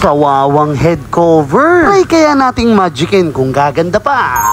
kawawang head cover. Try kaya nating magicin kung gaganda pa.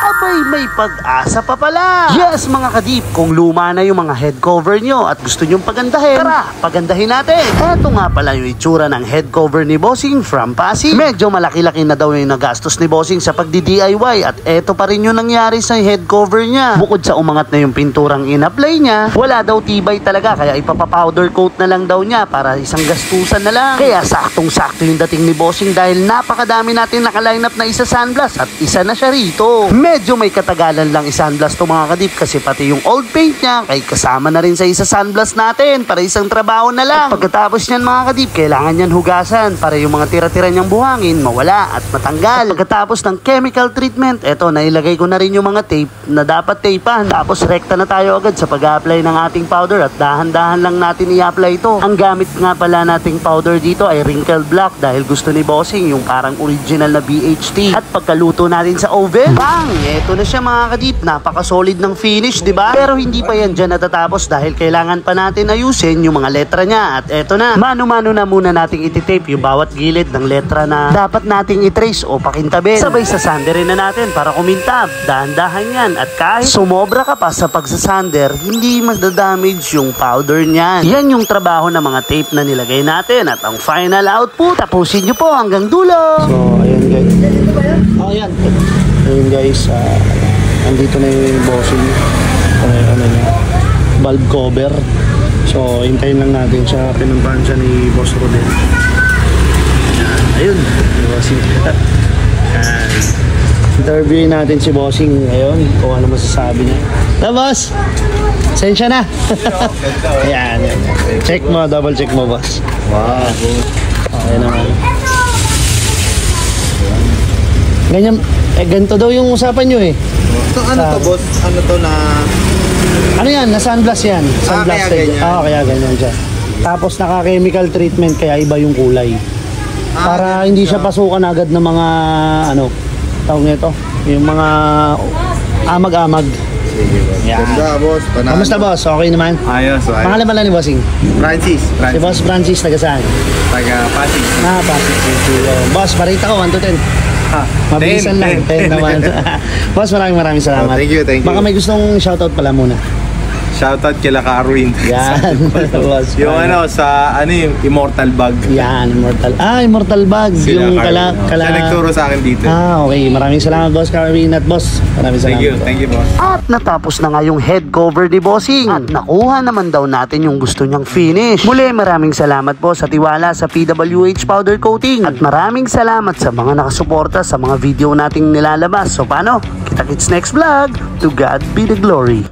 Abay, may pag-asa pa pala. Yes, mga kadip, kung luma na yung mga head cover nyo at gusto nyong pagandahin, tara, pagandahin natin. Eto nga pala yung itsura ng head cover ni Bossing from Pasig. Medyo malaki-laki na daw yung nagastos ni Bossing sa pagdi-DIY at eto pa rin yung nangyari sa head cover niya. Bukod sa umangat na yung pinturang in-apply niya, wala daw tibay talaga kaya ipapapowder coat na lang daw niya para isang gastusan na lang. Kaya saktong-sakto yung dating ni Bossing dahil napakadami natin naka-line up na isa sunblast at isa na siya rito. Medyo may katagalan lang i-sunblast to mga kadip kasi pati yung old paint niya ay kasama na rin sa isa sunblast natin para isang trabaho na lang. At pagkatapos niyan mga kadip, kailangan niyan hugasan para yung mga tira-tira niyang buhangin mawala at matanggal. At pagkatapos ng chemical treatment, eto nailagay ko na rin yung mga tape na dapat tapean. Tapos rekta na tayo agad sa pag-apply ng ating powder at dahan-dahan lang natin i-apply ito. Ang gamit nga pala nating powder dito ay wrinkle black dahil gusto ni Bossing yung parang original na BHT. At pagkaluto natin sa oven, bang! Eto na siya mga kadip, napaka-solid ng finish, di ba? Pero hindi pa yan dyan natatapos dahil kailangan pa natin ayusin yung mga letra niya. At eto na, mano-mano na muna nating ititape yung bawat gilid ng letra na dapat nating itrace o pakintabin. Sabay sasanderin na natin para kumintab. Dahan-dahan yan at kahit sumobra ka pa sa pagsasander, hindi madadamage yung powder niyan. Yan yung trabaho ng mga tape na nilagay natin at ang final output, tapusin nyo po hanggang dulo. So, ayan guys. Oh, ayan. Ayun guys, andito na yung Bossing bulb cover. So hintayin lang natin siya, pinuntahan siya ni Boss Rodel. Ayun, Bossing. Interviewin natin si Bossing ayun, kung ano masasabi niya. Na boss, sensya na. Ayan, check mo, double check mo boss. Wow, okay naman. Ganyan, ganito daw yung usapan nyo eh. So, ano to boss? Ano to na... Ano yan? Na sunblast yan. Sunblast kaya ganyan. Kaya ganyan siya. Tapos naka-chemical treatment kaya iba yung kulay. Para hindi siya pasukan agad ng mga ano, tawag nito, yung mga amag-amag. Sige boss. Ganda boss. Kamusta boss? Okay naman? Ayos. Pangalan pala ni Bossing? Francis. Si Boss Francis, taga saan? Taga Pasig. Pasig. Boss, parita ko 1 to 10. Mabilisan lang, 10 naman. Boss, maraming salamat. Thank you. Baka may gustong shoutout pala muna. Shoutout kila Carwin. Yan. Boss, yung ano, sa ano yung Immortal Bag. Yan, Immortal Bag. Sila yung siya nagturo sa akin dito. Okay. Maraming salamat, Boss Carwin. At Boss, maraming salamat. Thank you, boss. At natapos na nga yung head cover ni Bossing. At nakuha naman daw natin yung gusto niyang finish. Muli, maraming salamat po sa tiwala sa PWH Powder Coating. At maraming salamat sa mga nakasuporta sa mga video nating nilalabas. So paano? Kita-kits next vlog. To God be the glory.